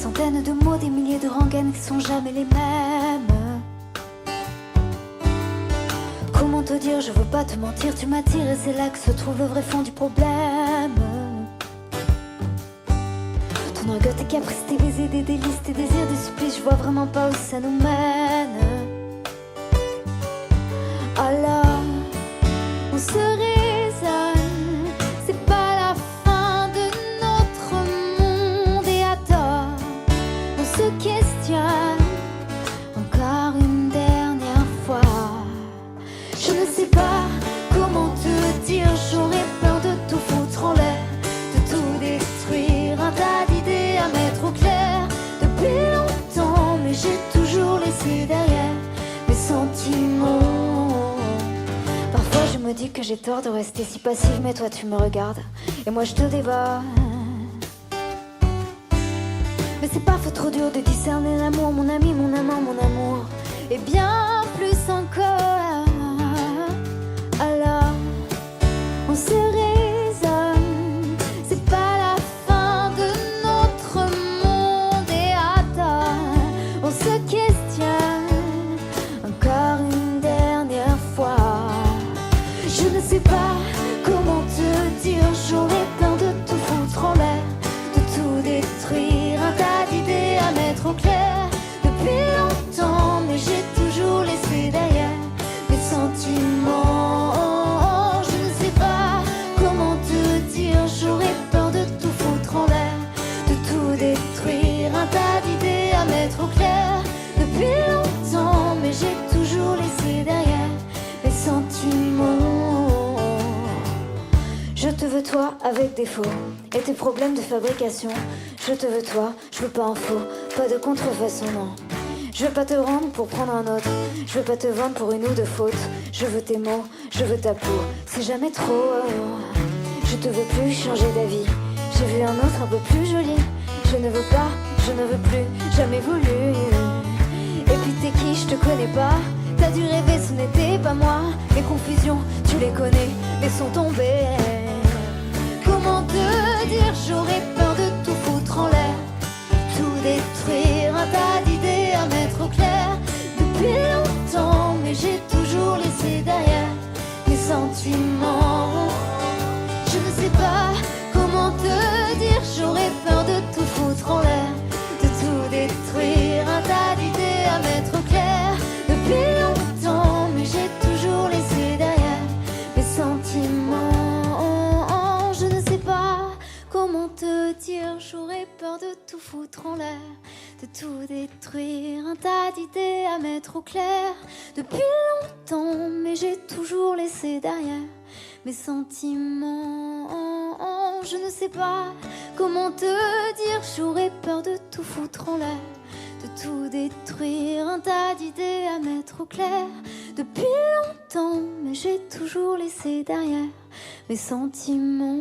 centaines de mots, des milliers de rengaines qui sont jamais les mêmes. Comment te dire, je veux pas te mentir, tu m'attires et c'est là que se trouve le vrai fond du problème. Ton orgueil, tes caprices, tes baisers, des délices, tes désirs, des supplices, je vois vraiment pas où ça nous mène. Alors, on se raisonne, c'est pas la fin de notre monde. Et à tort, on se questionne encore une dernière fois. Je ne sais pas comment te dire, j'aurais peur de tout foutre en l'air, de tout détruire, un tas d'idées à mettre au clair. Depuis longtemps, mais j'ai toujours laissé derrière mes sentiments. Parfois je me dis que j'ai tort de rester si passive, mais toi tu me regardes et moi je te dévore. Mais c'est parfois trop dur de discerner l'amour, mon ami, mon amant, mon amour, et bien plus encore. Alors, on se raisonne, c'est pas la fin de notre monde. Et attends, on se questionne encore une dernière fois. Je ne sais pas comment te dire, j'aurais peur de tout foutre en l'air, de tout détruire, un tas d'idées à mettre au clair. Depuis longtemps, mais j'ai toujours laissé derrière mes sentiments. Je ne sais pas comment te dire, j'aurais peur de tout foutre en l'air, de tout détruire, un tas d'idées à mettre au clair. Depuis longtemps, mais j'ai toujours laissé derrière mes sentiments. Je te veux toi avec défaut et tes problèmes de fabrication. Je te veux toi, je veux pas en faux, pas de contrefaçon, non. Je veux pas te rendre pour prendre un autre, je veux pas te vendre pour une ou deux fautes. Je veux tes mots, je veux ta peau, c'est jamais trop. Je te veux plus changer d'avis, j'ai vu un autre un peu plus joli. Je ne veux pas, je ne veux plus, jamais voulu. Et puis t'es qui, je te connais pas. T'as dû rêver, ce n'était pas moi. Les confusions, tu les connais, laissons tomber. Comment te dire, j'aurais peur de tout foutre en l'air, tout détruire, un tas d'idées à mettre au clair. Depuis longtemps, mais j'ai toujours laissé derrière mes sentiments. Je ne sais pas comment te dire, j'aurais peur de tout foutre en l'air, de tout détruire, un tas d'idées à mettre au clair. Depuis longtemps, mais j'ai toujours laissé derrière mes sentiments. Je ne sais pas comment te dire, j'aurais peur de tout foutre en l'air, de tout détruire, un tas d'idées à mettre au clair. Depuis longtemps, mais j'ai toujours laissé derrière mes sentiments. Je ne sais pas comment te dire, j'aurais peur de tout foutre en l'air, de tout détruire, un tas d'idées à mettre au clair. Depuis longtemps, mais j'ai toujours laissé derrière mes sentiments.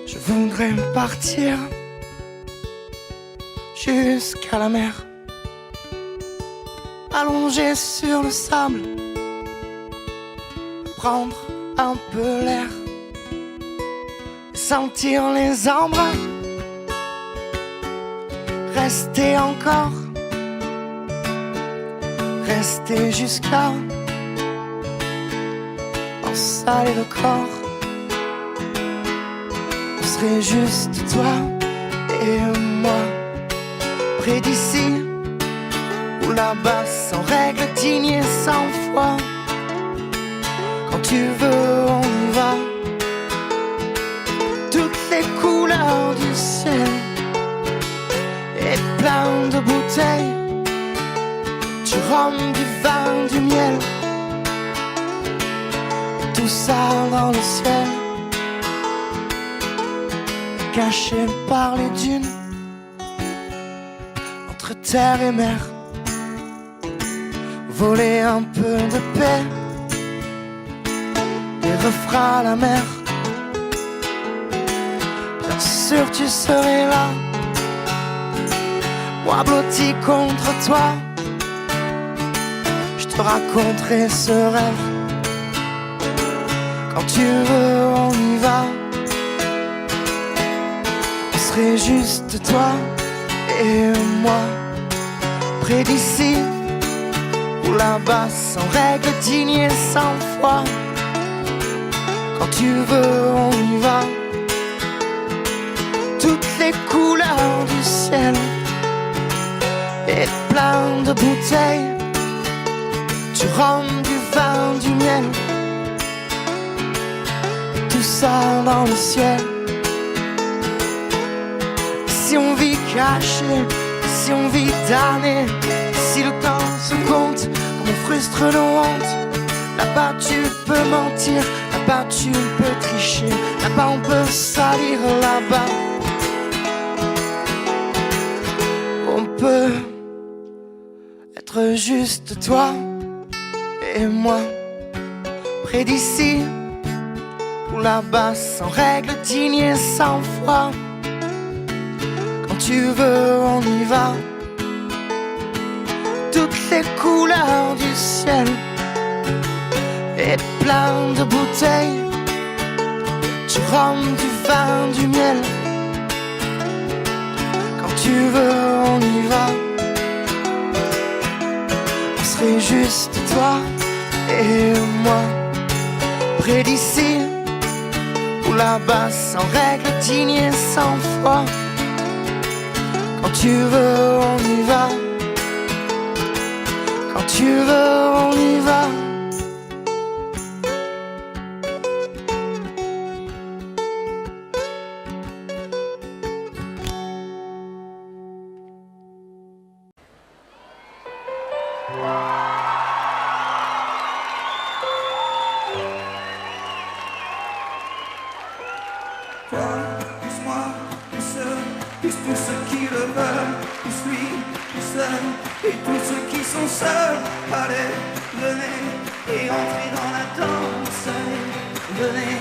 Je voudrais partir jusqu'à la mer, allongé sur le sable, prendre un peu l'air, sentir les embruns, rester encore, rester jusqu'à en saler le corps. Ce serait juste toi et moi, près d'ici ou là-bas, sans règle, digne et sans foi. Quand tu veux, on y va. Toutes les couleurs du ciel et plein de bouteilles, du rhum, du vin, du miel, et tout ça dans le ciel, caché par les dunes, entre terre et mer. Voler un peu de paix, des refrains à la mer. Bien sûr tu serais là, moi blotti contre toi. Je te raconterai ce rêve. Quand tu veux, on y va. On serait juste toi et moi, près d'ici ou là-bas, sans règle, digne et sans foi. Quand tu veux, on y va. Toutes les couleurs du ciel et plein de bouteilles, du rhum, du vin, du miel, tout ça dans le ciel. Si on vit caché, si on vit damné, si le temps se compte, comme on frustre nos hontes, là-bas tu peux mentir, là-bas tu peux tricher, là-bas on peut salir, là-bas on peut être juste toi et moi, près d'ici ou là-bas, sans règle, digne et sans foi. Quand tu veux, on y va. Toutes les couleurs du ciel et plein de bouteilles, du rhum, du vin, du miel. Quand tu veux, on y va. On serait juste toi et moi, près d'ici ou là-bas, sans règle, digne et sans foi. Quand tu veux, on y va. Quand tu veux, on y va. Toi, plus moi, plus eux, plus tous ceux qui le veulent, plus lui, plus seul, et tous ceux qui sont seuls. Allez, venez, et entrez dans la danse. Allez, venez,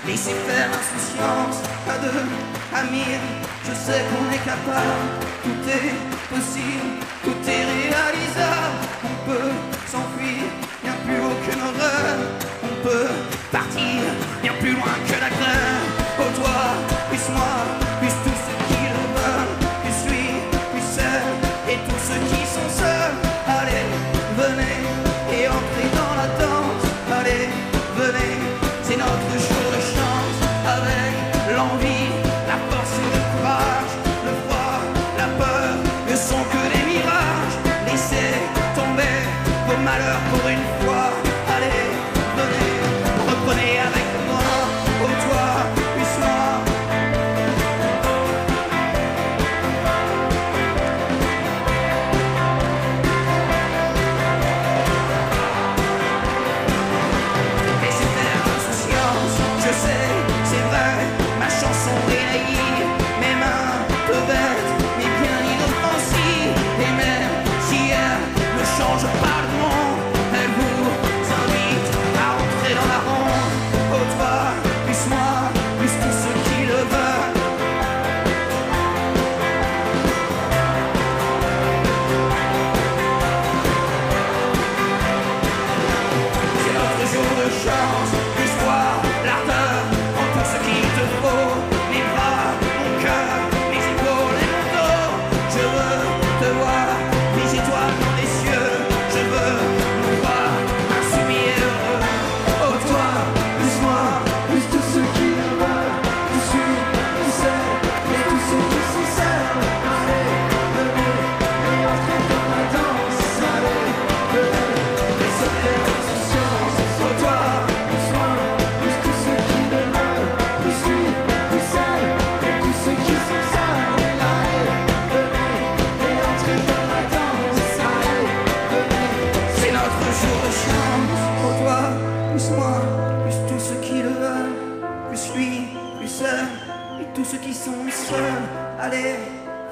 laissez faire l'insouciance. À deux, à mille, je sais qu'on est capable. Tout est possible, tout est réalisable. On peut s'enfuir, bien plus haut que nos rêves. On peut partir, bien plus loin que la grève. Oh toi, plus moi, plus tous ceux qui le veulent, plus lui, plus celle, et tous ceux qui sont seuls. Allez, venez, et entrez dans la danse. Allez, venez, c'est notre jour de chance. Avec l'envie, la force et le courage, le froid, la peur, ne sont que des mirages. Laissez tomber vos malheurs pour une fois. Allez, venez, reprenez avec moi. Oh toi, plus moi. Laissez faire l'insouciance, je sais, c'est vrai, ma chanson est naïve. Mes mains peuvent être, mais bien inoffensives. Et même si elle ne change pas le monde, elle vous invite à entrer dans la ronde. Oh toi, plus moi, plus tous ceux qui le veulent. C'est notre jour de chance, plus voir l'ardeur en tout ce qu'il te faut. Les bras, mon cœur, les épaules et mon dos. Je veux te voir, les étoiles dans les cieux. Je veux nous voir insoumis et heureux. Oh toi, plus moi, plus tous ceux qui le veulent. Plus lui, plus elle, et tous ceux qui sont seuls. Allez, venez, et entrez dans la danse. Allez, venez, laissez faire l'insouciance. Oh toi, plus moi, plus tous ceux qui le veulent. Plus lui, plus elle, et tous ceux qui sont seuls. Allez, venez, et entrez dans la danse. Allez, venez, c'est notre jour de chance. Oh toi, plus moi, plus tous ceux qui le veulent. Plus lui, plus elle, et tous ceux qui sont seuls. Allez,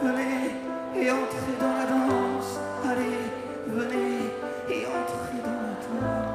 venez, et entrez dans la danse. Allez, venez, et entrez dans la danse.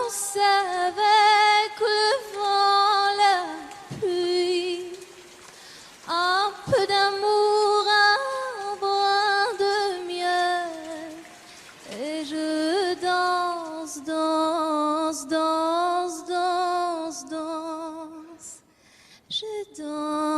danse avec le vent, la pluie. Un peu d'amour, un brin de miel. Et je danse, danse, danse, danse, danse. Je danse.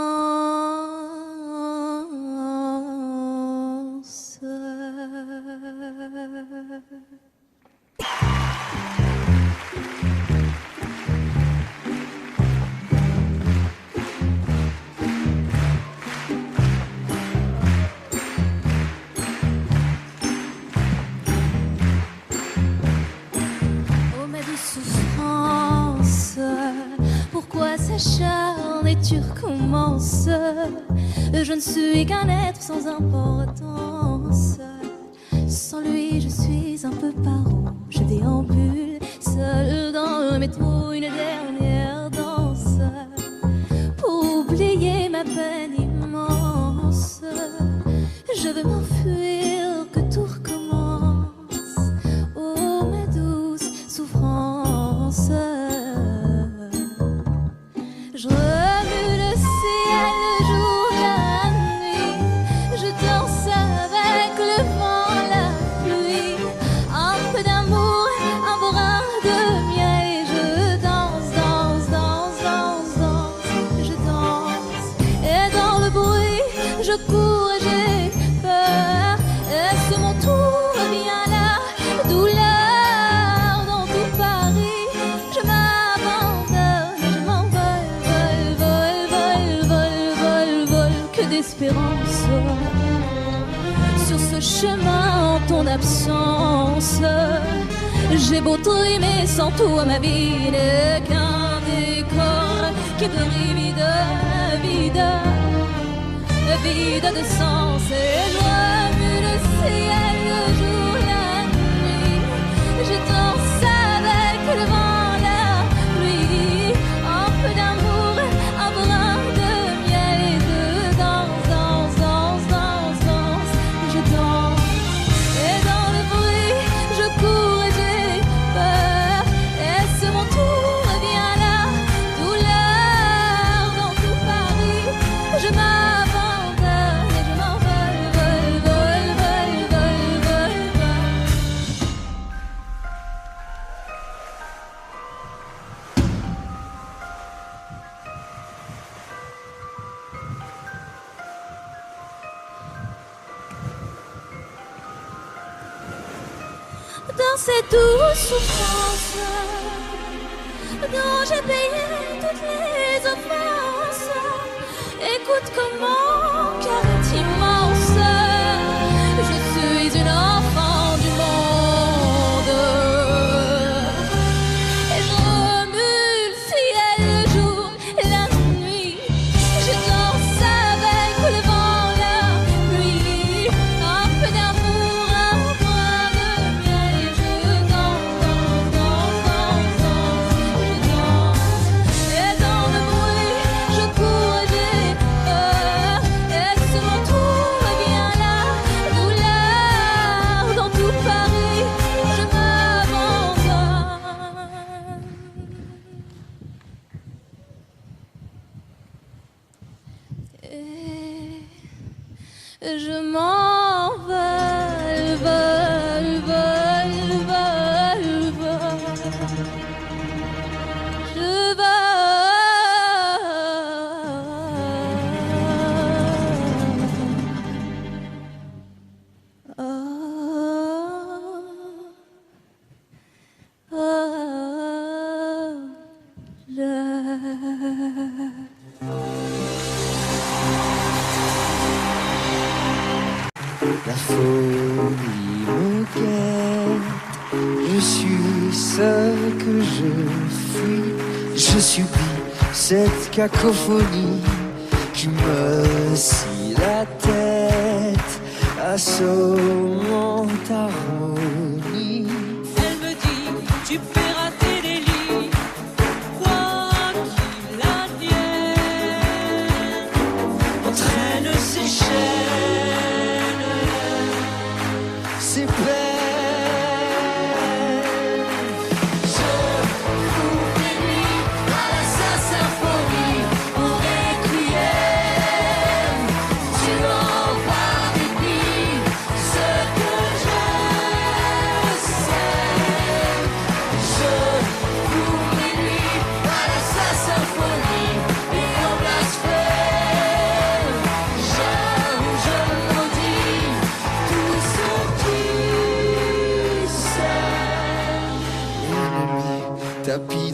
Oh ma douce souffrance, pourquoi s'acharne et tu recommences? Je ne suis qu'un être sans importance. Sans lui je suis un peu paro. Je déambule seul dans le métro, une dernière danse pour oublier ma peine immense. Je veux m'enfuir, que tout recommence. Oh ma douce souffrance. Je remue le ciel, le jour, la nuit. Je danse avec le vent, la pluie. Un peu d'amour, un brin de miel. Et je danse, danse, danse, danse, danse. Je danse. Et dans le bruit, je cours et j'ai peur. Est-ce mon tour vient la douleur dans tout Paris? Je m'abandonne et je m'envole, vol, vol, vol, vol, vol, vol. Que d'espérance sur ce chemin en ton absence. J'ai beau trimer sans toi, ma vie n'est qu'un décor qui brille vide, vide, vide de sens. Et je remue le ciel, le jour, la nuit. Je danse avec le vent, la pluie. Un peu d'amour, un brin de miel. Et je danse, danse, danse, danse, danse. Je danse. Et dans le bruit, je cours et j'ai peur. Est-ce mon tour vient la douleur dans tout Paris? Je m'abandonne et je m'envole, vol, vol, vol, vol, vol, vol. Dans cette douce souffrance dont j'ai payé toutes les offenses, écoute comment car est immense. Je suis une enfant du monde. Et je remue le ciel, le jour, la nuit. Je danse avec le vent, la pluie. Un peu d'amour, un brin de miel. Et je danse, danse, danse, danse, danse. Je danse. Et dans le bruit, je cours et j'ai peur. Est-ce mon tour vient la douleur dans tout Paris? Je m'abandonne. Et je m'envole, vol, vol, vol, vol. Je vole. Oh, oh, La folie me guette. Je suis ce que je fuis. Je subis cette cacophonie qui me scie la tête, assommant harmonie. Elle me dit, tu peux rater des lits, quoi qu'il advienne. Entraîne ses chaînes, C'est peine. Je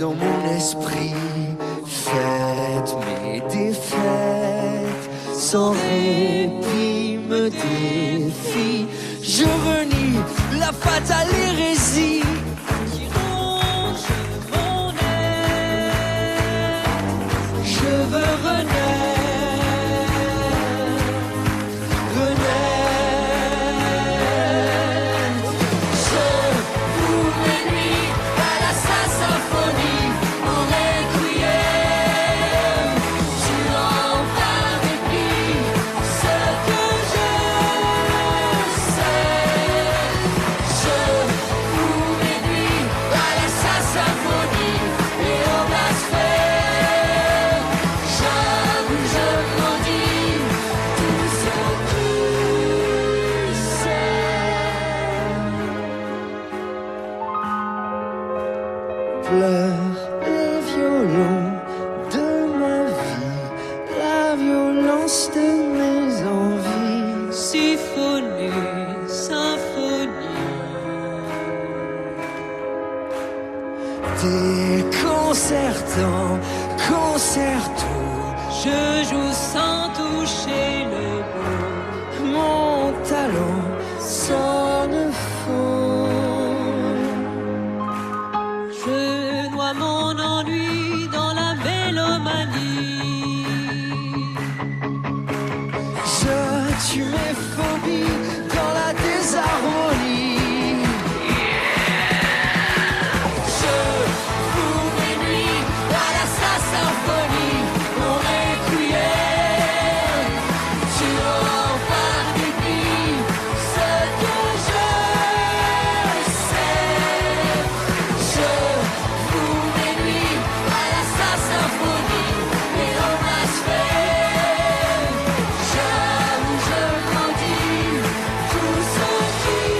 dans mon esprit. Faites mes défaites, sans répit me défie. Je renie la fatale hérésie qui ronge mon être. je veux renaître, renaître. Je vous mes nuits à la symphonie, en requiem. Tu en par dépit, ce que je sais. Je vous mes nuits à la symphonie et au blasphème. J'avoue, je m'en dis tout ce qui Pleure les violons de ma vie, la violence de mes envies. symphonie, symphonie. Déconcertant, concerto, Je joue sans toucher le bout. mon talent sonne faux. Je noie mon ennui dans la mélomanie. Je tue mes phobies dans la désharmonie. Je vous mes nuits à la symphonie, mon requiem. Tu en par dépit, ce que je sais. Je vous mes nuits à la symphonie et au blasphème. J'avoue, je m'en dis tout ce qui sait.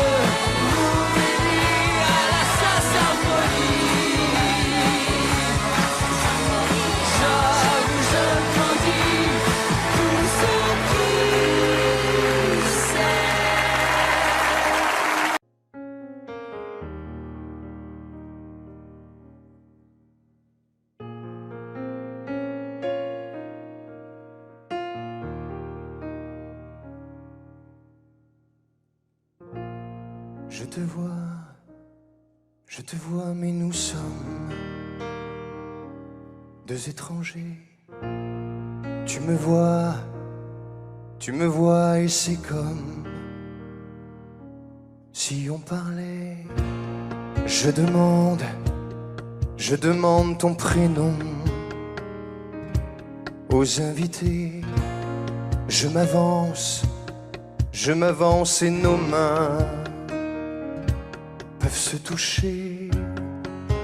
Je vous mes nuits à la symphonie. J'avoue, je m'en dis tout ce qui sait. Je te vois, mais nous sommes deux étrangers. Tu me vois et c'est comme si on parlait. Je demande ton prénom aux invités. Je m'avance et nos mains peuvent se toucher.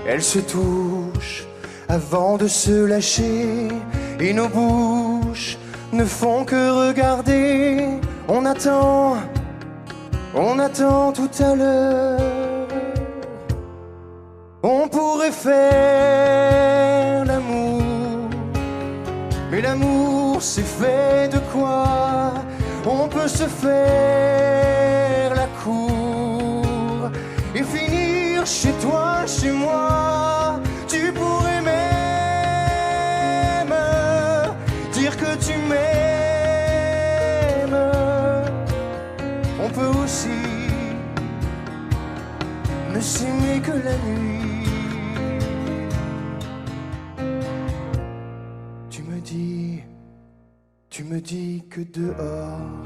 Elles se touchent avant de se lâcher et nos bouches ne font que regarder. On attend tout à l'heure. On pourrait faire l'amour, mais l'amour c'est fait de quoi? On peut se faire la cour et finir chez toi, chez moi. Tu pourrais même dire que tu m'aimes. On peut aussi ne s'aimer que la nuit. Tu me dis que dehors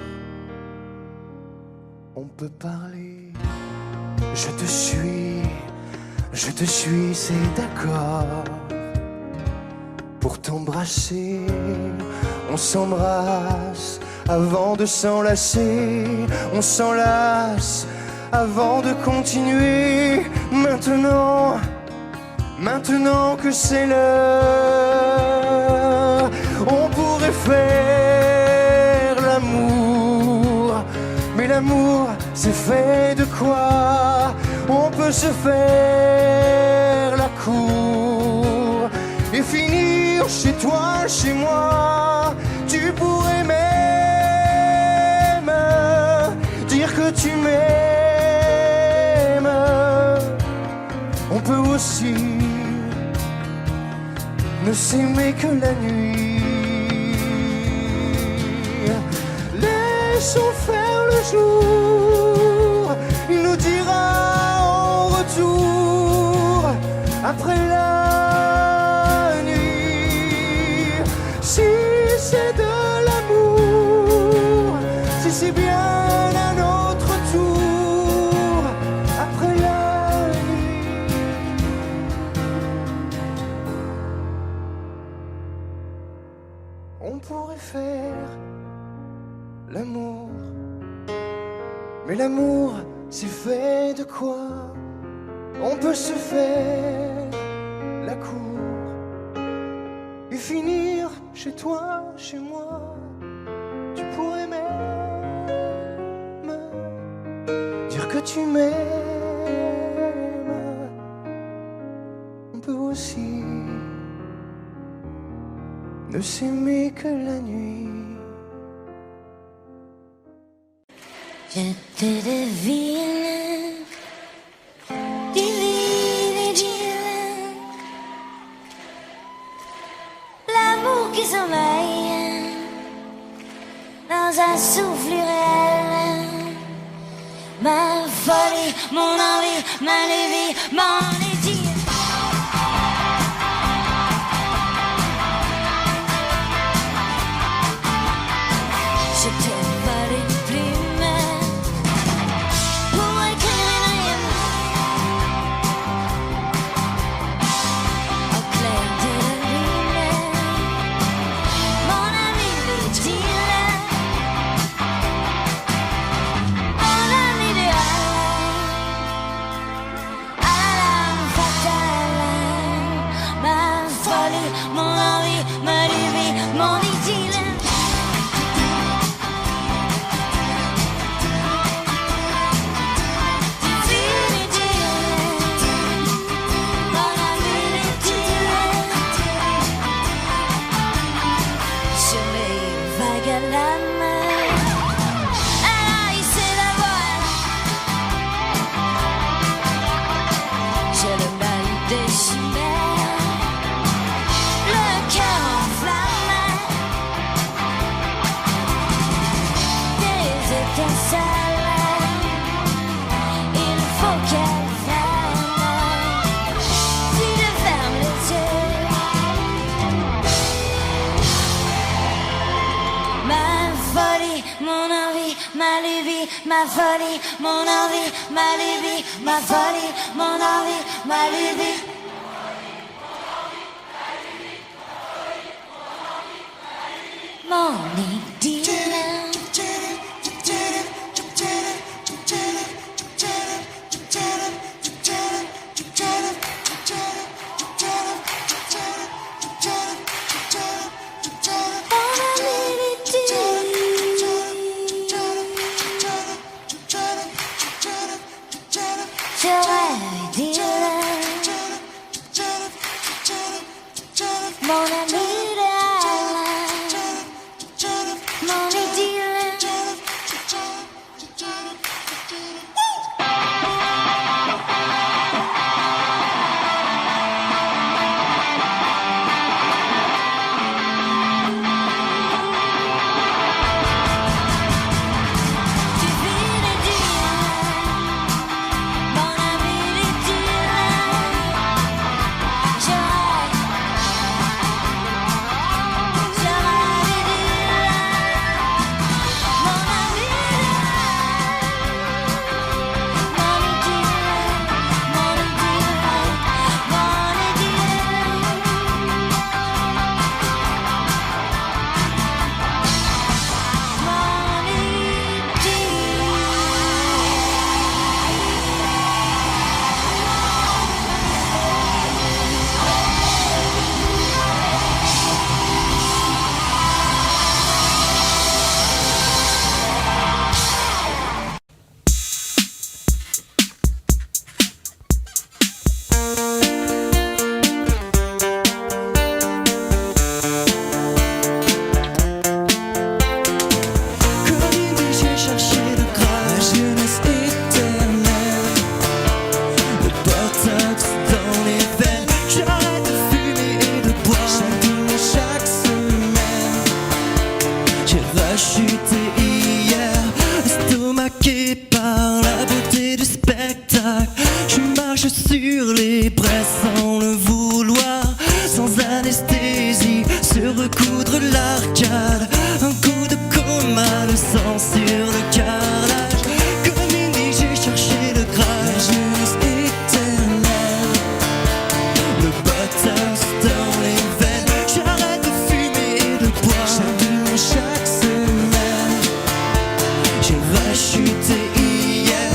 on peut parler. Je te suis, c'est d'accord. Pour t'embrasser, on s'embrasse avant de s'enlacer. On s'enlace avant de continuer. Maintenant que c'est l'heure, on pourrait faire l'amour, mais l'amour c'est fait de quoi? On peut se faire la cour et finir chez toi, chez moi. Tu pourrais même dire que tu m'aimes. aussi ne s'aimer que la nuit. Laissons faire le jour, il nous dira en retour après la nuit. Si c'est de l'amour, si c'est bien à notre tour après la nuit. On pourrait faire l'amour, mais l'amour c'est fait de quoi? On peut se faire la cour et finir chez toi, chez moi. Tu pourrais même dire que tu m'aimes. On peut aussi ne s'aimer que la nuit. Je te devine, divine, divine, l'amour qui sommeille dans un souffle réel, ma folie, mon envie, ma levée, mon désir. Je t'ai volé une plume pour écrire un hymne au clair de la lune. Mon ami idéal, mon ami idéal, à l'âme fatale, ma folie, mon envie, ma lubie, mon idylle. Il faut qu'elle ferme. Si je ferme les yeux, ma folie, mon envie, ma lubie, ma folie, mon envie, ma lubie, ma folie, mon envie, ma lubie. Mon idylle. Mon ami idéal, mon idylle. d'anesthésie, se recoudre l'arcade, un coup de coma, le sang sur le carrelage. Comme une nuit j'ai cherché le Graal, la jeunesse éternelle, le botox dans les veines. J'arrête de fumer et de boire chaque dimanche, chaque semaine. J'ai rachuté hier.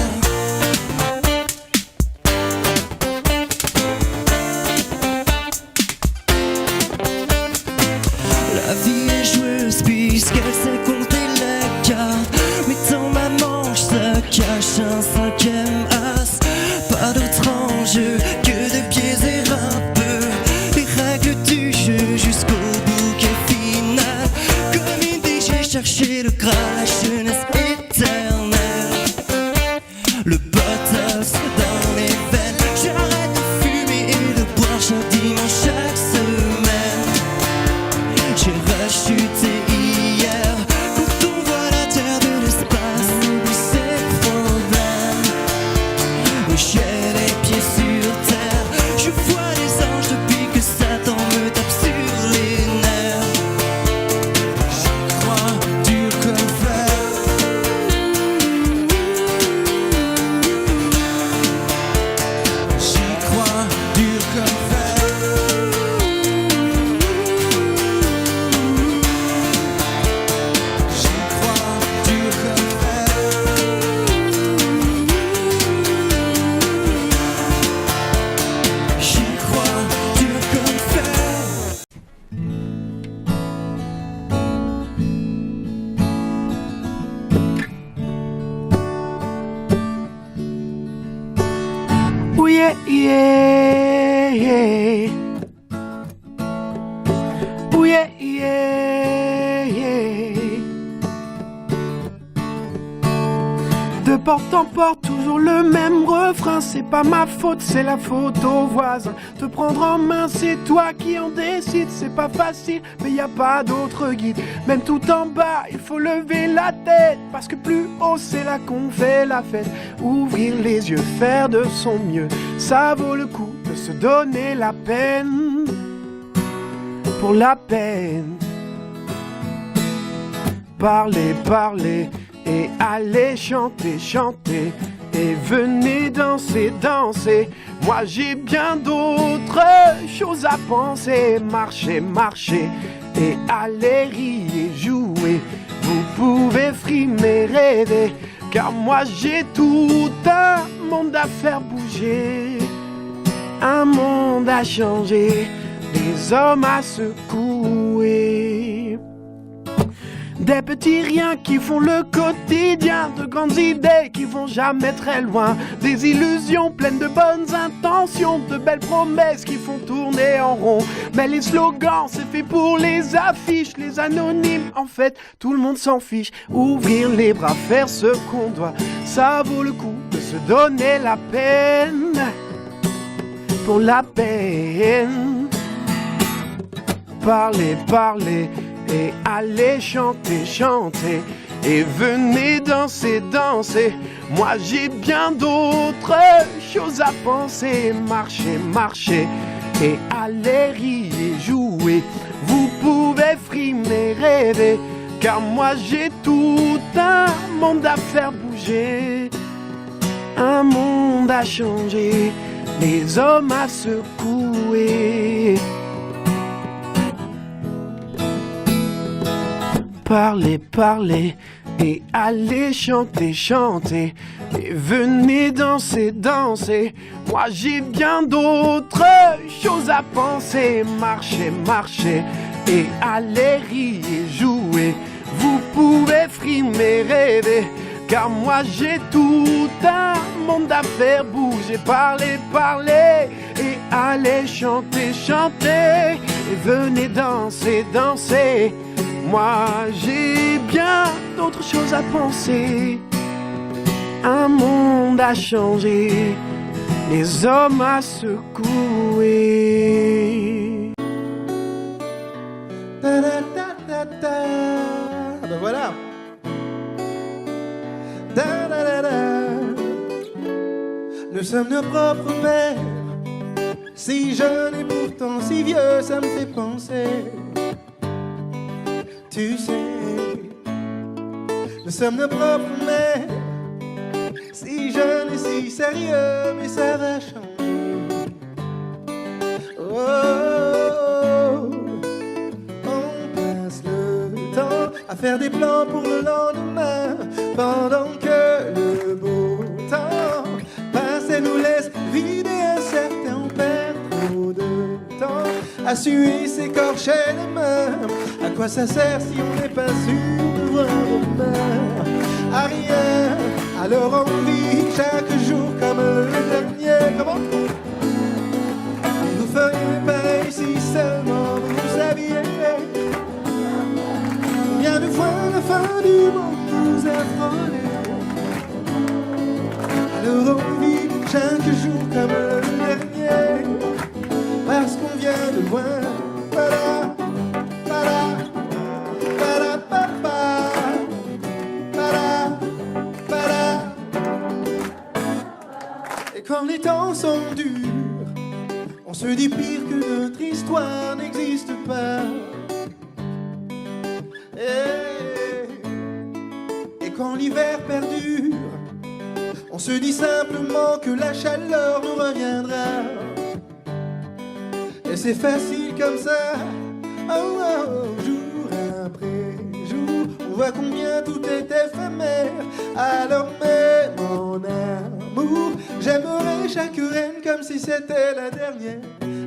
La vie est joueuse puisqu'elle sait compter les cartes. Mais dans ma manche se cache un cinquième as. Pas d'autre enjeu que de biaiser un peu les règles du jeu jusqu'au bouquet final. Comme une dit j'ai cherché le Graal, la jeunesse éternelle, le botox dans les veines. J'arrête de fumer et de boire chaque dimanche, chaque semaine. J'ai rachuté hier. Quand on voit la terre de l'espace, on oublie ses problèmes. Oui, j'ai les pieds sur terre. Je vois les anges depuis que Satan me tape sur les nerfs. J'y crois dur comme fer. J'y crois dur comme fer. J'y crois dur comme fer. J'y crois dur comme fer. Ooh, yeah, yeah, yeah. Ooh, yeah, yeah, yeah. De porte en porte, toujours le même refrain. C'est pas ma faute, c'est la faute aux voisins. Te prendre en main, c'est toi qui en décide. C'est pas facile, mais y a pas d'autre guide. Même tout en bas, il faut lever la tête. Parce que plus haut, c'est là qu'on fait la fête. Ouvrir les yeux, faire de son mieux. Ça vaut le coup de se donner la peine. Pour la peine. Parlez, parlez. Et allez chanter, chanter. Et venez danser, danser. Moi j'ai bien d'autres choses à penser. Marcher, marcher. Et allez rire, jouer. Vous pouvez frimer, rêver. Car moi j'ai tout un monde à faire bouger. Un monde à changer. Des hommes à secouer. Des petits riens qui font le quotidien, de grandes idées qui vont jamais très loin, des illusions pleines de bonnes intentions, de belles promesses qui font tourner en rond. Mais les slogans, c'est fait pour les affiches, les anonymes, en fait, tout le monde s'en fiche. Ouvrir les bras, faire ce qu'on doit, ça vaut le coup de se donner la peine. Pour la peine. Parlez, parlez. Et allez chanter, chanter. Et venez danser, danser. Moi j'ai bien d'autres choses à penser. Marcher, marcher. Et allez rire, jouer. Vous pouvez frimer, rêver. Car moi j'ai tout un monde à faire bouger. Un monde à changer. Les hommes à secouer. Parlez, parlez, et allez chanter, chanter, et venez danser, danser. Moi j'ai bien d'autres choses à penser. Marcher, marcher, et allez rire, jouer. Vous pouvez frimer, rêver, car moi j'ai tout un monde à faire bouger. Parlez, parlez, et allez chanter, chanter, et venez danser, danser. Moi j'ai bien d'autres choses à penser. Un monde à changer, les hommes à secouer. Da, da, da, da, da. Ah ben voilà. Da, da, da, da. Nous sommes nos propres pères. Si jeune et pourtant si vieux, ça me fait penser. Tu sais, nous sommes nos propres mères. Si jeune et si sérieux, mais ça va changer. Oh, on passe le temps à faire des plans pour le lendemain, pendant que le beau temps passe et nous laisse vider incertain. On perd trop de temps à suer, s'écorcher les mains. À quoi ça sert si on n'est pas sûr de voir demain? À rien, alors on vit chaque jour comme le dernier. Comment? Et vous feriez pareil si seulement vous saviez combien de fois la fin du monde nous a frôlé. Alors on vit chaque jour comme le dernier, parce qu'on vient de loin. Voilà, voilà, voilà, papa, voilà, voilà. Et quand les temps sont durs, on se dit pire que notre histoire n'existe pas. Et quand l'hiver perdure, on se dit simplement que la chaleur nous reviendra. Et c'est facile comme ça, oh, oh, jour après jour, on voit combien tout est éphémère. Alors mais mon amour, j'aimerais chaque reine comme si c'était la dernière.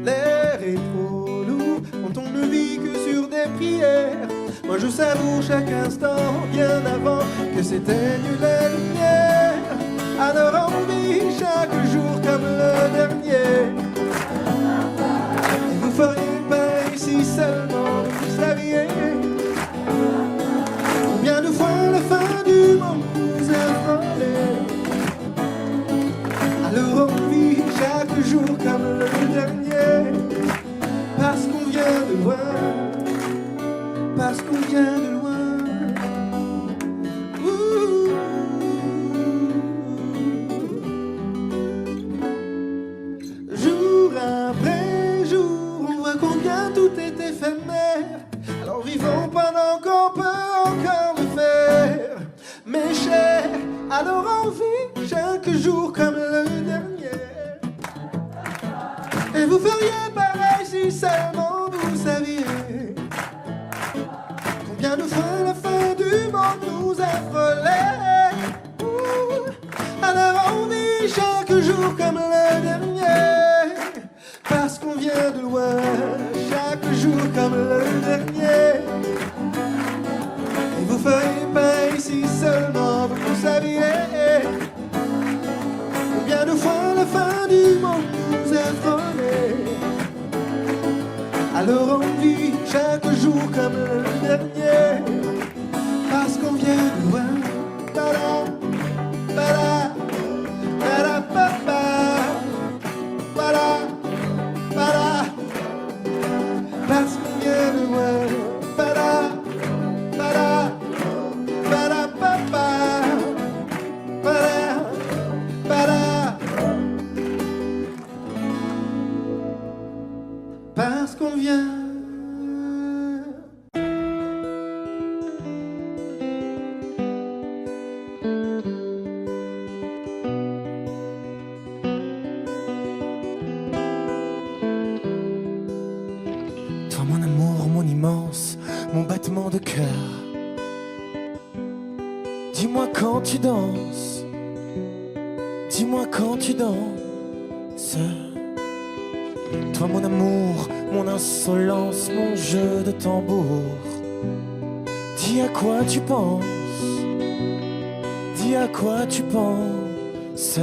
L'air est trop lourd quand on ne vit que sur des prières. Moi je savoure chaque instant bien avant que s'éteigne la lumière. Alors on vit chaque jour comme le dernier. Et vous feriez pareil si seulement vous saviez combien de fois la fin du monde nous a frôlé. Alors on vit chaque jour comme le dernier, parce qu'on vient de loin, parce qu'on vient de loin. Jour après jour, on voit combien tout est éphémère. Alors vivons pendant qu'on peut encore le faire. Mes chers, alors on vit chaque jour comme le dernier. Et vous feriez pareil si seulement vous saviez combien de fois la fin du monde nous a frôlé. Alors on vit chaque jour comme le dernier, parce qu'on vient de loin, chaque jour comme le dernier. Et vous feriez pareil si seulement vous saviez combien de fois la fin du monde nous a frôlé. Alors on vit chaque jour comme le dernier, parce qu'on vient de loin. Tada, tada, tada, papa, tada, tada, parce qu'on vient de loin. Tada, tada, tada, papa, tada, tada, parce qu'on vient. Toi mon amour, mon immense, mon battement de cœur. Dis-moi quand tu danses, dis-moi quand tu danses. Toi mon amour, mon insolence, mon jeu de tambour. Dis à quoi tu penses, dis à quoi tu penses.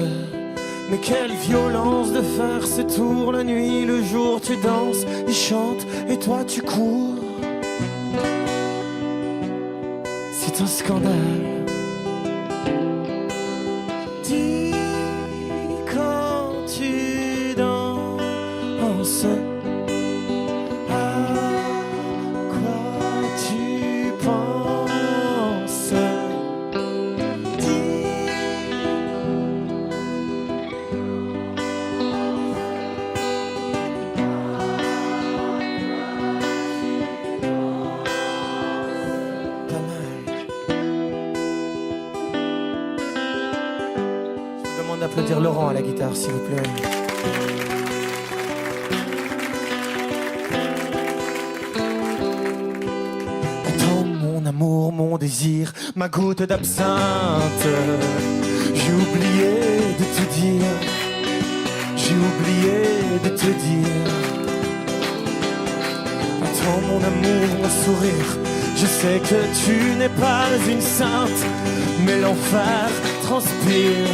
Mais quelle violence de faire ce tour la nuit, le jour tu danses, ils chantent et toi tu cours. C'est un scandale. Dis quand tu danses, à quoi tu penses. te le dire Laurent à la guitare, s'il vous plaît. Attends mon amour, mon désir, ma goutte d'absinthe. J'ai oublié de te dire, j'ai oublié de te dire. Attends mon amour, mon sourire, je sais que tu n'es pas une sainte, mais l'enfer transpire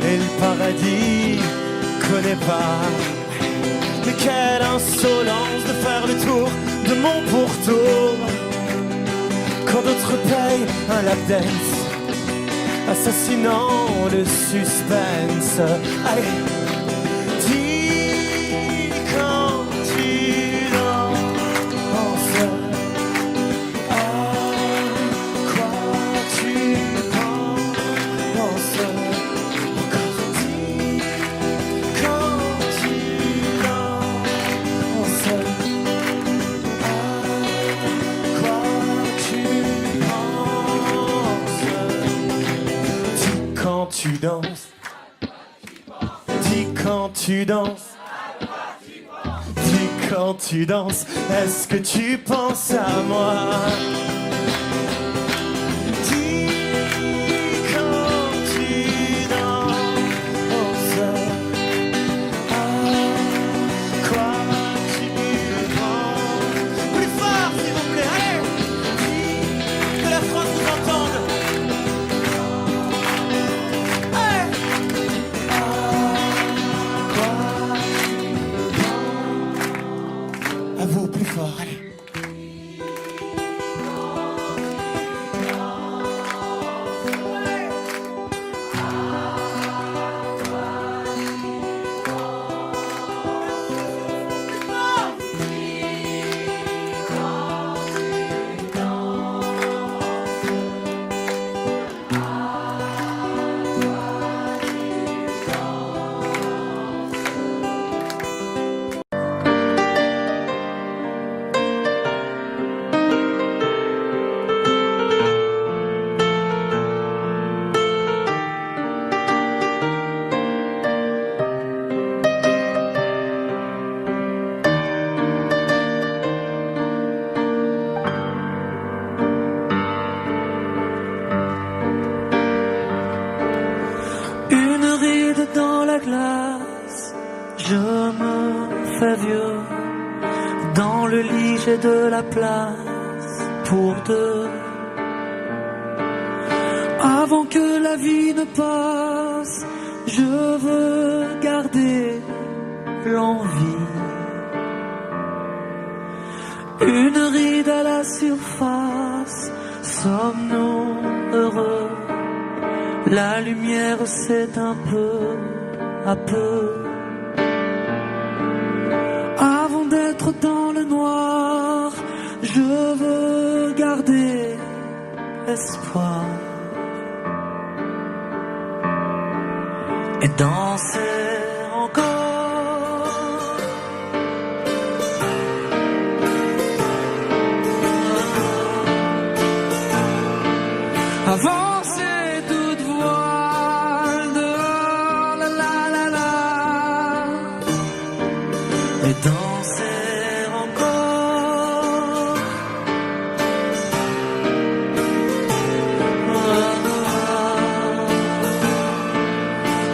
et le paradis connaît pas. Mais quelle insolence de faire le tour de mon pourtour quand d'autres payent un lap dance, assassinant le suspense. Allez, dis quand tu danses, à quoi tu penses. Encore dis quand tu danses, à quoi tu penses. Dis quand tu danses, dis quand tu danses, dis quand tu danses, est-ce que tu penses à moi? Dis quand tu danses, à quoi tu penses. Plus fort s'il vous plaît, allez. Dis que la France vous entende. Allez. À vous, plus fort, allez. Une ride dans la glace, je me fais vieux. Dans le lit j'ai de la place pour deux. Avant que la vie ne passe, je veux garder l'envie. Une ride à la surface, sommes-nous heureux? La lumière s'éteint peu à peu. Avant d'être dans le noir, je veux garder espoir et danser encore. Avancer toute voile dehors, la la la la, et danser encore.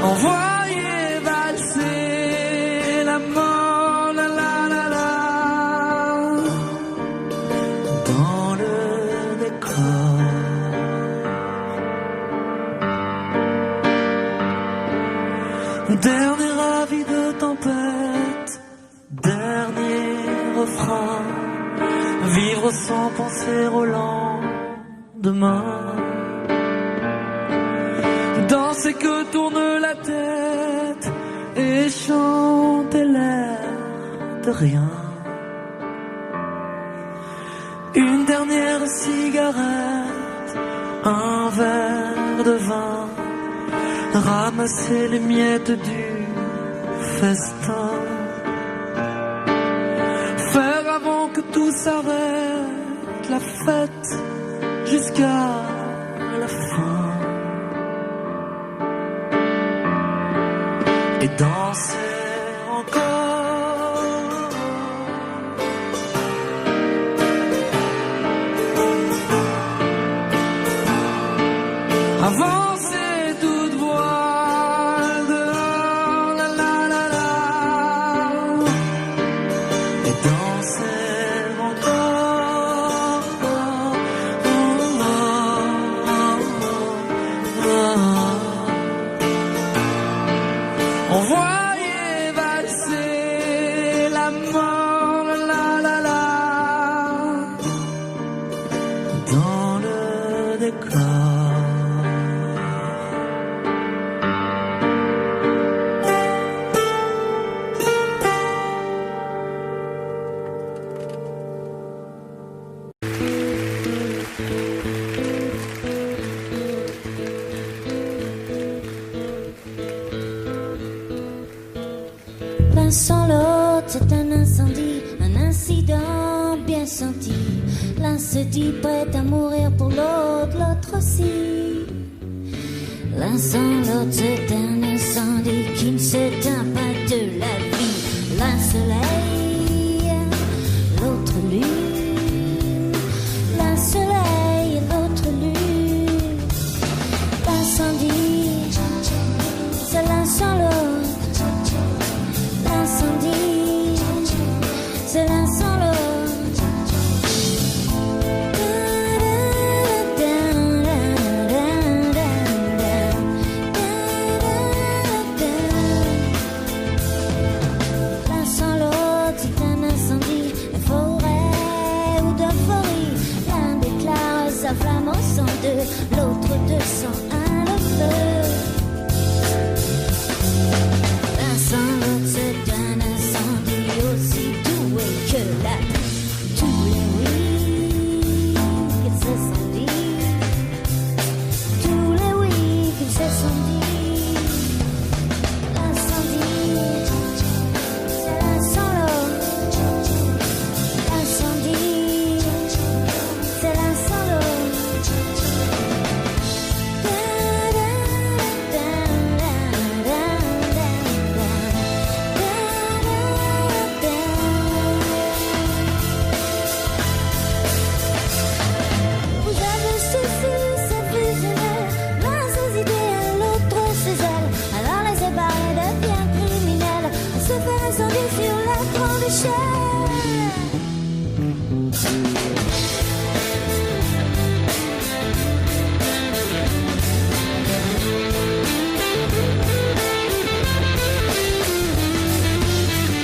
Envoyer valser la mort, la la la la, dans le décor. Dernier avis de tempête, dernier refrain, vivre sans penser au lendemain. Danser que tourne la tête et chanter l'air de rien. Une dernière cigarette, un verre de vin, ramasser les miettes du festin, faire avant que tout s'arrête la fête jusqu'à la fin. et danser encore. Avancer toute voile dehors, la la la la, et danser encore. On voyait valser la mort, la la la, dans le décor. L'un sans l'autre, c'est un incendie, un incident bien senti. L'un se dit prêt à mourir pour l'autre, l'autre aussi. L'un sans l'autre, c'est un incendie qui ne s'éteint pas de la vie. L'un soleil, l'autre lune. L'un soleil, l'autre lune. L'incendie, c'est l'un sans l'autre. L'incendie, c'est l'un sans l'autre. L'un sans l'autre, c'est un incendie de forêt ou d'euphorie. L'un déclare sa flamme au sang de l'autre 201 le feu. L'un sans l'autre, c'est un incendie aussi doué que la pluie. Tous les oui qu'il s'incendia, tous les oui qu'il s'incendia. L'incendie, c'est l'un sans l'autre. L'incendie, c'est l'un sans l'autre. Vous avez ceci, c'est fusionnel. L'un ses idées, l'autre ses ailes. Alors les séparer devient criminel. On se fait incendier sur la grande échelle.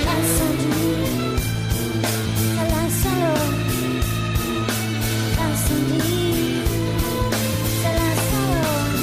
L'incendie, c'est l'un sans l'autre. L'incendie, c'est l'un sans l'autre.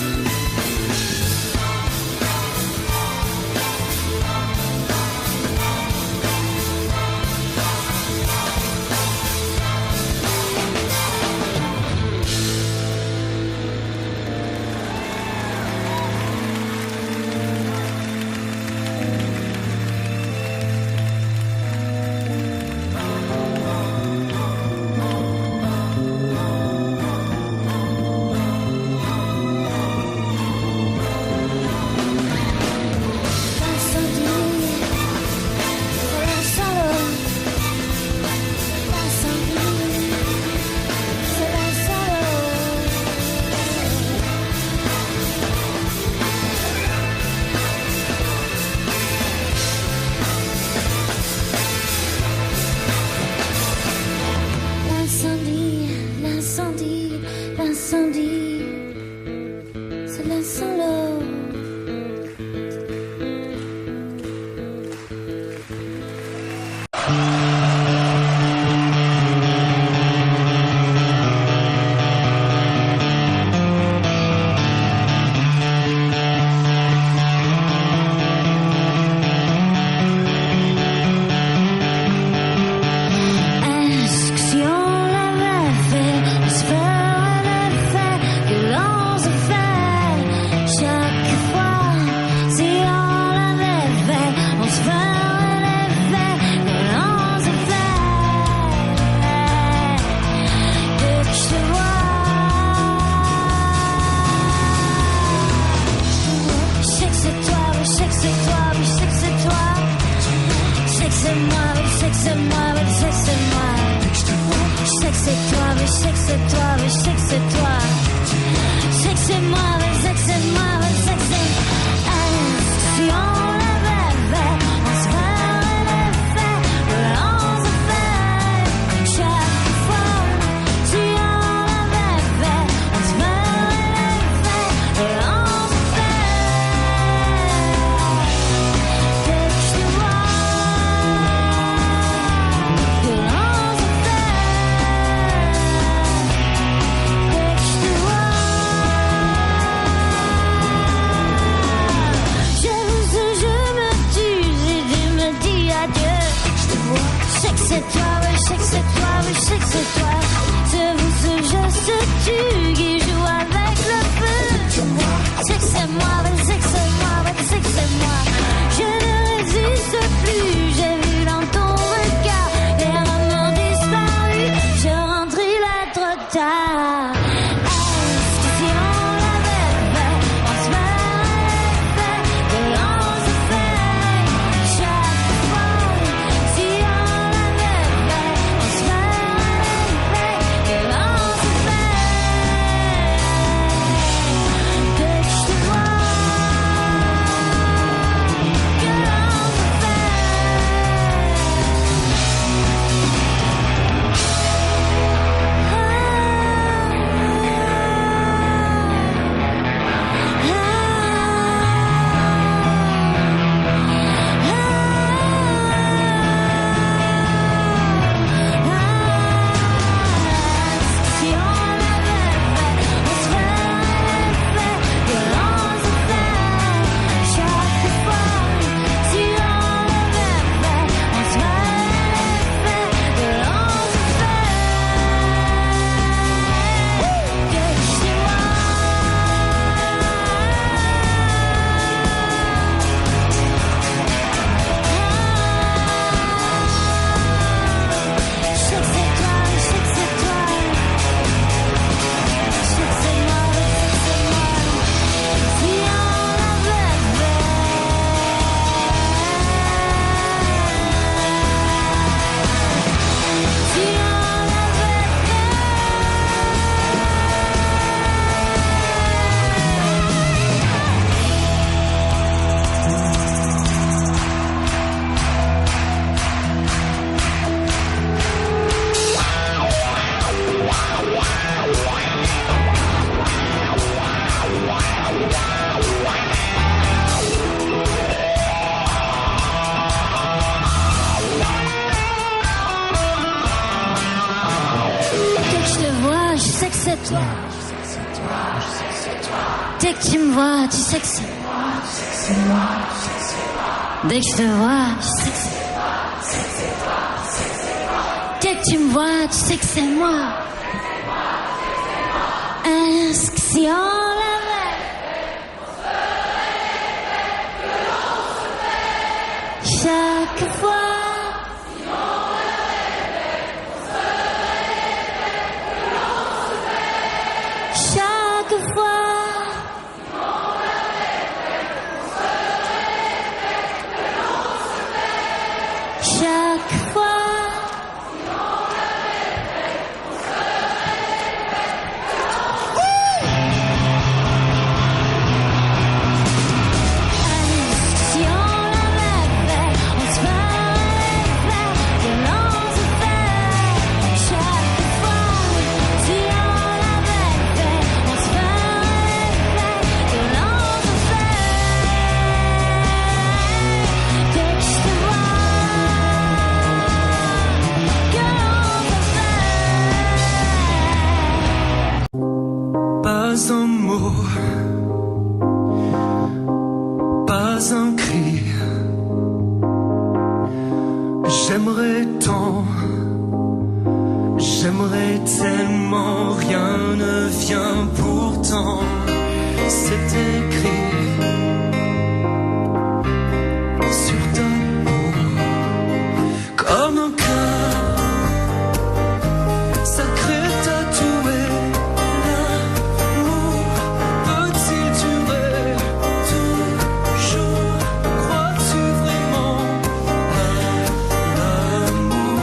c'est toi, mais je sais que c'est toi, mais je sais que c'est toi. Je sais que c'est moi, mais je sais que c'est moi, mais je sais que c'est. Si on l'avait fait, on se ferait l'effet, on se fait chaque fois. Si on l'avait fait, on se ferait l'effet, on se fait. Dès que je te vois, que l'on se fait. Dès que je te vois, je me tue, je me dis adieu. Je te vois, je sais que c'est toi, oui, je sais que c'est toi, oui, je sais que c'est toi. Je vous ce geste tue qui joue avec le feu. Je sais que c'est moi, oui, je sais que c'est moi, oui, je sais que c'est moi. Je ne résiste plus, j'ai vu dans ton regard les moments disparus. Je rentrais là trop tard. Est-ce que si on l'avait fait, on se ferait l'effet que l'on se fait chaque fois. Si on l'avait fait, on se ferait l'effet que l'on se fait. Dès que je te vois, que l'on se si on l'avait fait, on se ferait l'effet que l'on se fait chaque fois. Si on l'avait fait, on se ferait l'effet que l'on se fait. Dès que je te vois, je sais que c'est toi, je sais que c'est toi. Je sais que c'est moi, je sais que c'est moi. Si on l'avait fait, si on l'avait Dès que je te vois, je sais que c'est toi. Dès que tu me vois, tu sais que c'est moi. Dès que je te vois, je sais que c'est moi. Dès que tu me vois, tu sais que c'est moi. Est-ce que si on l'avait chaque fois? Chaque fois. Chaque fois. Si on l'avait fait, on se ferait l'effet que l'on se fait chaque fois. Si on l'avait fait, on se ferait l'effet que l'on se fait. Dès que je te vois, que l'on se fait. Pas un mot, pas un cri. J'aimerais tant, j'aimerais tellement, rien ne vient pourtant. C'est écrit sur ta peau comme un cœur sacré tatoué. L'amour peut-il durer toujours? Crois-tu vraiment à l'amour?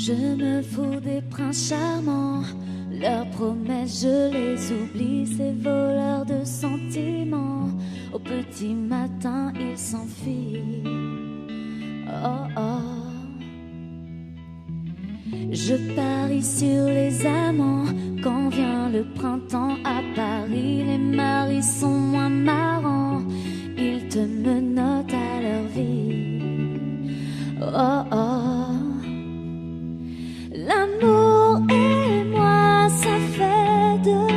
Je me fous des princes charmants, leurs promesses je les oublie, ces voleurs de sentiments. Au petit matin ils s'enfuient. Oh oh. Je parie sur les amants, quand vient le printemps à Paris, les maris sont moins marrants, ils te menottent à leur vie. Oh oh. L'amour et moi ça fait deux,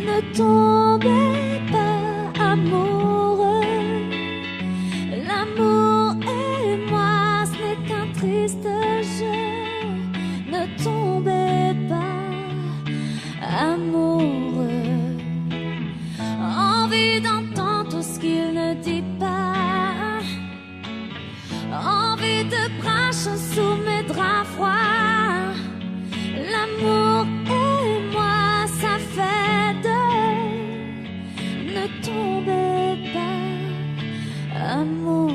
ne tombez pas amoureux. L'amour et moi ce n'est qu'un triste jeu, ne tombez pas amoureux. Envie d'entendre tout ce qu'il ne dit pas, envie de bras chauds sous mes draps froids. L'amour et moi ça fait deux, ne tombez pas amoureux.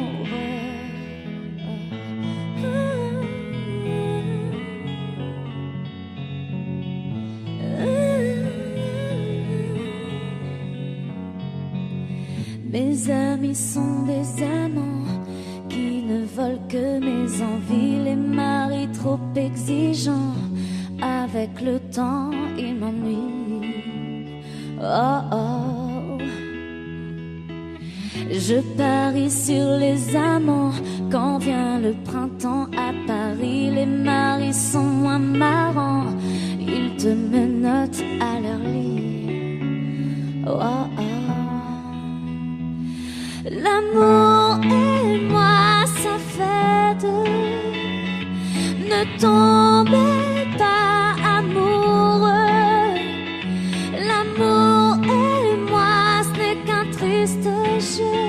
Mes amis sont des amants qui ne volent que mes envies, les maris trop exigeants, avec le temps ils m'ennuient. Oh oh. Je parie sur les amants, quand vient le printemps à Paris, les maris sont moins marrants, ils te menottent à leur lit. Oh oh. L'amour et moi ça fait deux, ne tombez pas amoureux. L'amour et moi ce n'est qu'un triste jeu,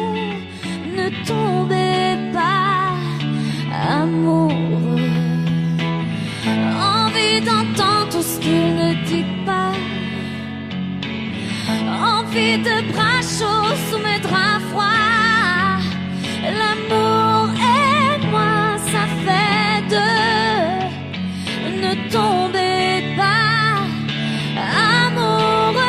ne tombez pas amoureux. Envie d'entendre tout ce qu'il ne dit pas, envie de bras chauds sous mes draps froids. L'amour et moi ça fait deux, ne tombez pas amoureux.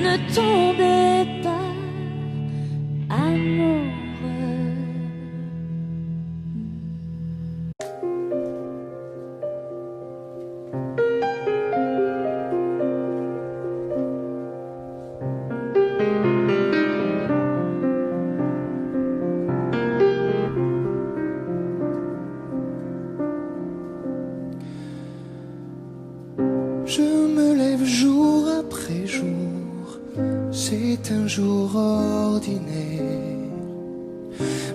Ne tombez pas amoureux. Je me lève jour après jour, c'est un jour ordinaire.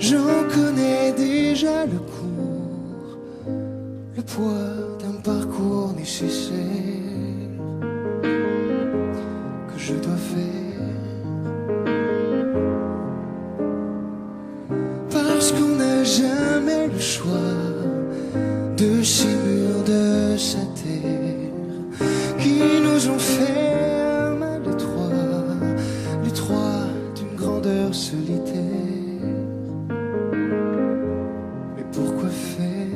J'en connais déjà le cours, le poids d'un parcours nécessaire que je dois faire. Parce qu'on n'a jamais le choix de ces murs de sa terre qui nous ont fait un mal les trois d'une grandeur solitaire. Mais pourquoi faire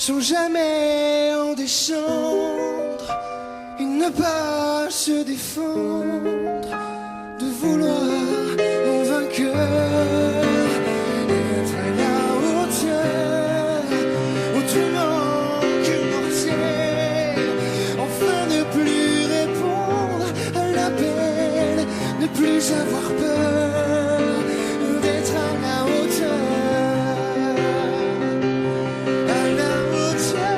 sont jamais en descendre et ne pas se défendre, de vouloir en vainqueur, être à la hauteur, autrement que mortel, enfin ne plus répondre à l'appel, ne plus avoir peur d'être à la hauteur, à la hauteur,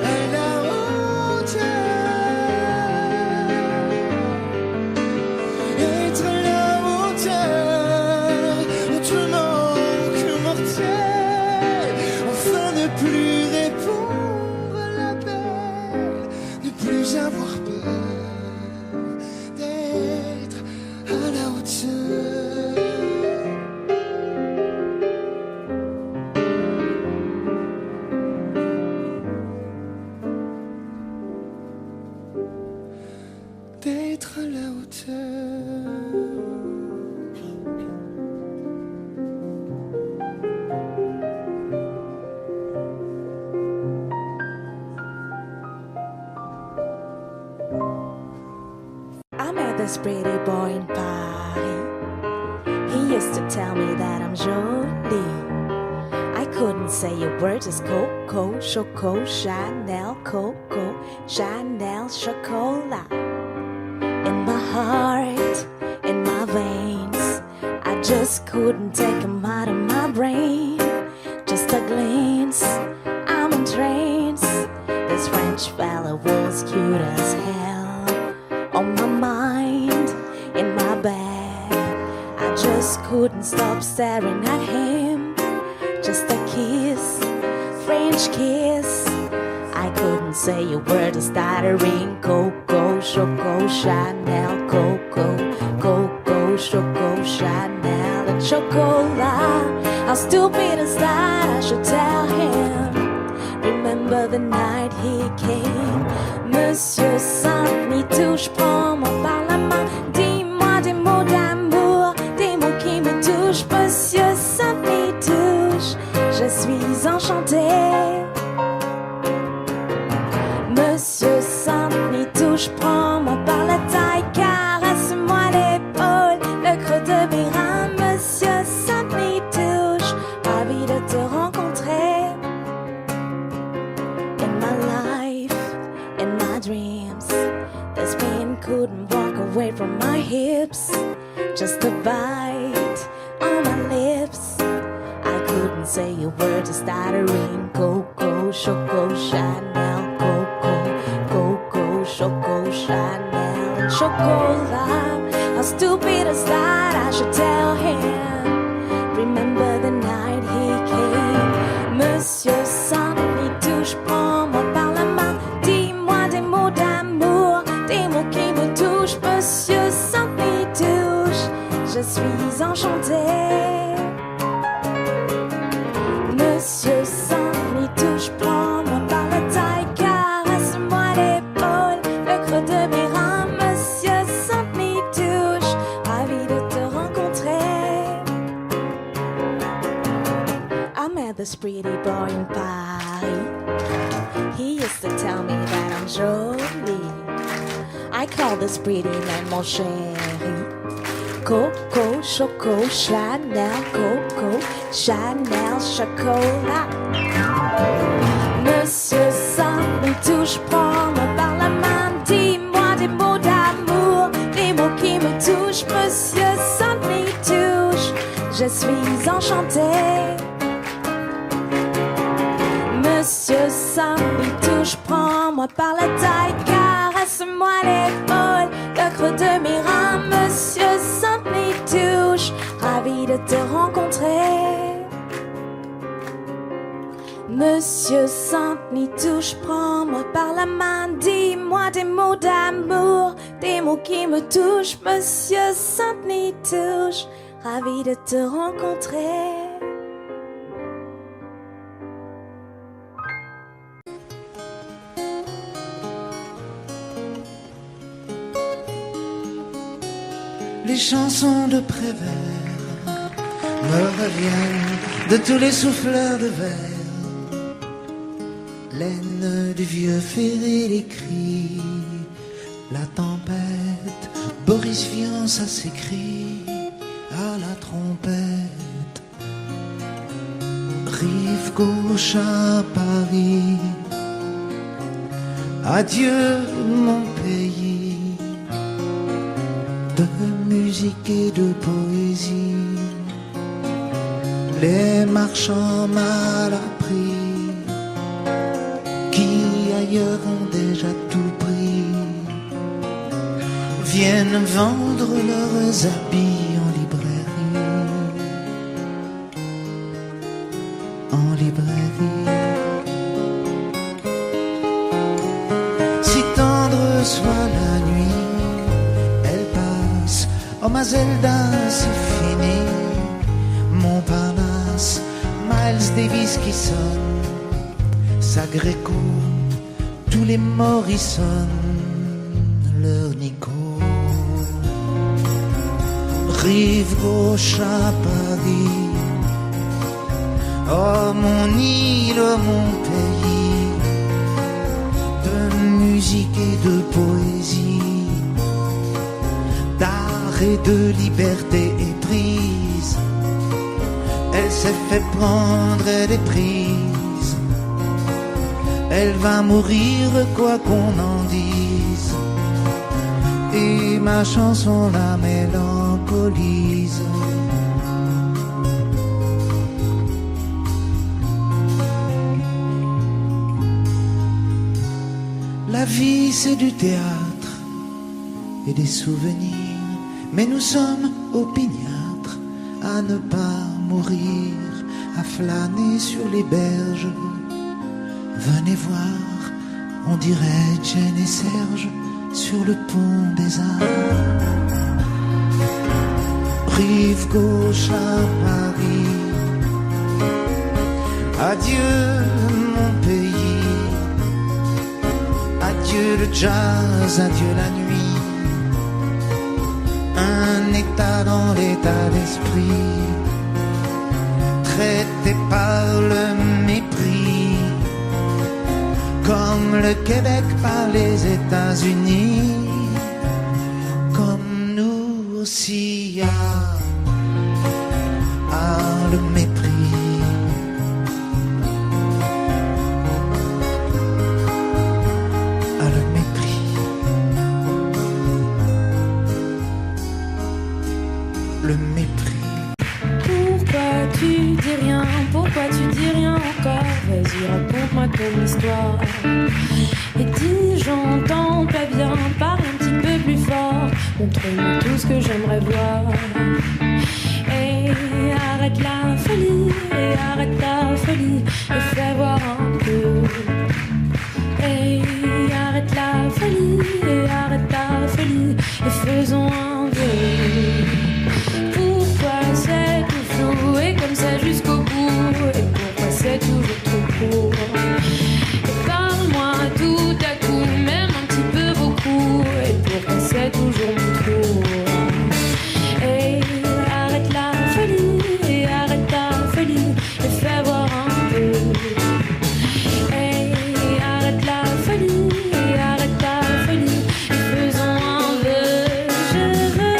à la hauteur, être à la hauteur, autrement que mortel, enfin ne plus répondre à l'appel, ne plus avoir peur d'être à la hauteur. D'être à la hauteur. I met this pretty boy in Paris. He used to tell me that I'm jolie. I couldn't say a word, just Coco, Choco, Chanel, Coco, Chanel, Chocolat. In my heart, in my veins, I just couldn't take him out of my brain. Just a glance, I'm in trance. This French fella was cute as hell. On my mind, in my bed, I just couldn't stop staring at him. Just a kiss, French kiss. I couldn't say a word, stuttering. Coco, Choco, Chanel, Coco, Coco, Choco, Chanel, and Chocolat. How stupid is that? I should tell him. Remember the night he came. Monsieur Saint-Nitouche, prends-moi par la main. Dis-moi des mots d'amour, des mots qui me touchent. Monsieur Saint-Nitouche, je suis enchantée. Monsieur Saint-Nitouche, prends-moi par la taille, caresse-moi l'épaule, le creux de mes reins. Monsieur Saint-Nitouche, ravi de te rencontrer. In my life, in my dreams, this pain couldn't walk away from my hips. Just a bite on my lips. I couldn't say a word, just stuttering. Coco, Choco, Chanel, Coco, Coco, Choco, Chanel, and Chocolat. How stupid is that? I should tell him. Remember the night he came. Monsieur Saint-Nitouche, prends-moi par la main. Dis-moi des mots d'amour, des mots qui me touchent. Monsieur Saint-Nitouche, je suis enchantée. Monsieur Saint-Nitouche, prends-moi par la taille, caresse-moi l'épaule, le creux de mes reins. Monsieur Saint-Nitouche, ravi de te rencontrer. I met this pretty boy in Paris. He used to tell me that I'm jolie. I call this pretty man mon chéri. Coco, Choco, Chanel, Coco, Chanel, Chocolat. Monsieur Saint-Nitouche, prends-moi par la main. Dis-moi des mots d'amour, des mots qui me touchent. Monsieur Saint-Nitouche, je suis enchantée. Monsieur Saint-Nitouche, prends-moi par la taille, caresse-moi l'épaule, le creux de mes reins. Monsieur Saint-Nitouche, ravi de te rencontrer. Monsieur Saint-Nitouche, prends-moi par la main. Dis-moi des mots d'amour, des mots qui me touchent. Monsieur Saint-Nitouche, ravi de te rencontrer. Les chansons de Prévert me reviennent de tous les souffleurs de verre Laine du vieux ferré, les cris, la tempête. Boris Vian, ça s'écrit à la trompette. Rive gauche à Paris, adieu mon pays, de musique et de poésie. Les marchands mal appris, qui ailleurs ont déjà tout pris, viennent vendre leurs habits en librairie. En librairie. Si tendre soit la nuit, elle passe. Oh ma Zelda, c'est fini. Montparnasse, Miles Davis qui sonne, Sagreco, tous les Morrison, leur Nico. Rive gauche à Paris, oh mon île, oh mon pays, de musique et de poésie, d'art et de liberté éprise. Elle s'est fait prendre des prises. Elle va mourir quoi qu'on en dise. Et ma chanson la mélancolise. La vie c'est du théâtre et des souvenirs. Mais nous sommes opiniâtres à ne pas mourir, à flâner sur les berges. Venez voir, on dirait Jane et Serge sur le pont des Arts. Rive gauche à Paris, adieu mon pays, adieu le jazz, adieu la nuit, un état dans l'état d'esprit, traité par le mépris, comme le Québec par les États-Unis, comme nous aussi à le mépris. À le mépris. Le mépris. Pourquoi tu dis rien? Pourquoi tu dis rien encore? Vas-y, raconte-moi ton histoire. Et dis, j'entends pas bien, parle un petit peu plus fort. Montre-moi tout ce que j'aimerais voir. Et arrête la folie, et arrête ta folie, et fais voir un peu. Et arrête la folie, et arrête ta folie, et faisons un vœu. Pourquoi c'est tout flou et comme ça jusqu'au bout? Et pourquoi c'est toujours trop court? Et parle-moi tout à coup, même un petit peu beaucoup. Et pourquoi c'est toujours mon tour? Et arrête la folie, et arrête ta folie, et fais voir un peu. Et arrête la folie, et arrête ta folie, et faisons un vœu. Je veux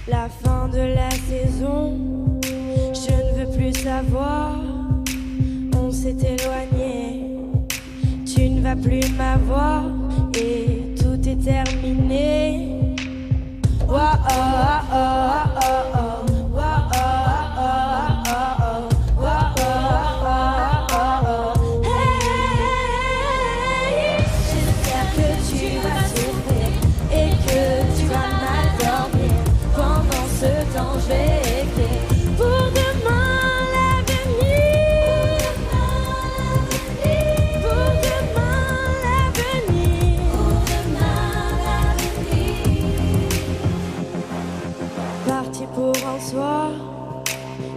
la fin de la saison. Je ne veux plus savoir, on s'est éloigné. Tu ne vas plus m'avoir et tout est terminé. Oh, oh, oh, oh, oh, oh.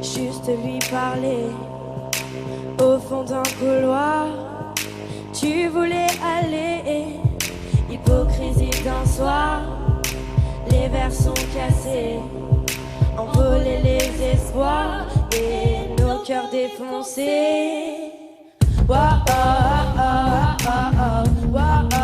Juste lui parler au fond d'un couloir. Tu voulais aller, hypocrisie d'un soir. Les verres sont cassés, envolés les espoirs et nos cœurs défoncés. Oh, oh, oh, oh, oh, oh, oh.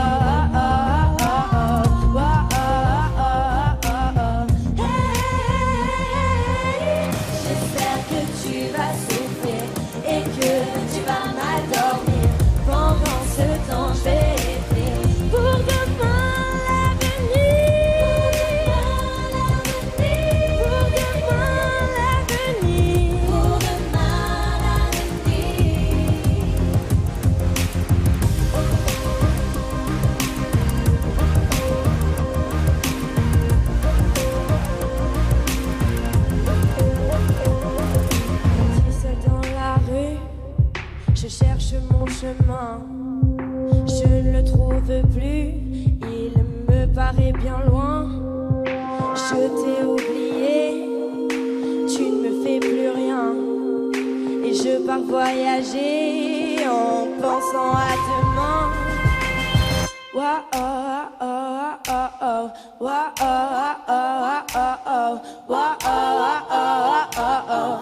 Je ne le trouve plus, il me paraît bien loin. Je t'ai oublié, tu ne me fais plus rien. Et je pars voyager en pensant à demain. Wa oh oh oh oh, wa oh oh oh oh, wa oh oh oh oh.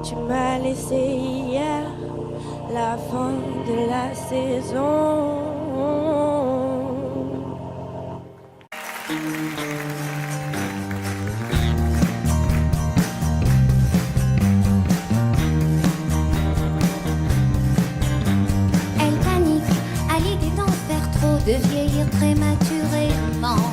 Tu m'as laissé hier, la fin de la saison. Elle panique à l'idée d'en faire trop, de vieillir prématurément.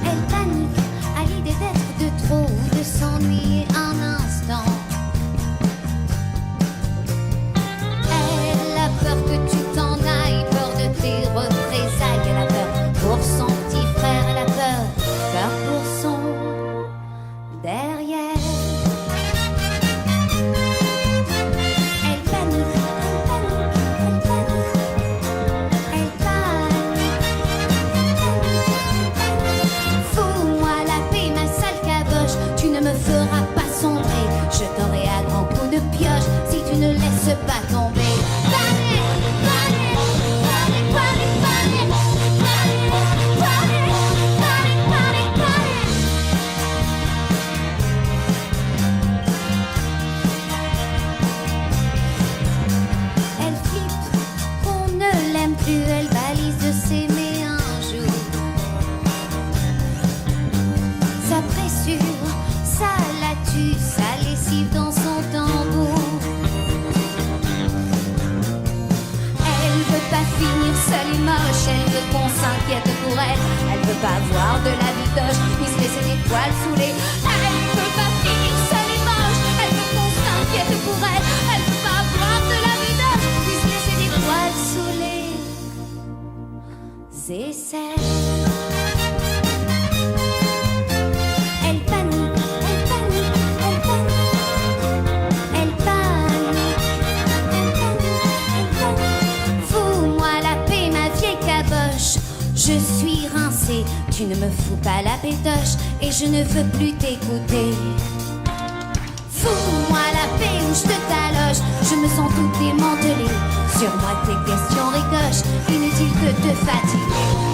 Elle panique à l'idée d'être de trop ou de s'ennuyer un instant. Elle a peur que tu t'en ailles, peur de tes représailles. Elle a peur pour son petit frère, elle a peur pour son derrière. Elle panique, elle panique, elle panique. Fous-moi la paix, ma sale caboche, tu ne me feras pas sombrer. Je t'aurai à grands coups de pioche si tu ne laisses pas tomber. Elle flippe qu'on ne l'aime plus, elle balise de s'aimer un jour. Sa pressure, ça la tue, sa lessive dans son tambour. Tu ne me fous pas la pétoche et je ne veux plus t'écouter. Fous-moi la paix ou je te taloche. Je me sens toute démantelée. Sur moi tes questions ricochent. Inutile de te fatiguer.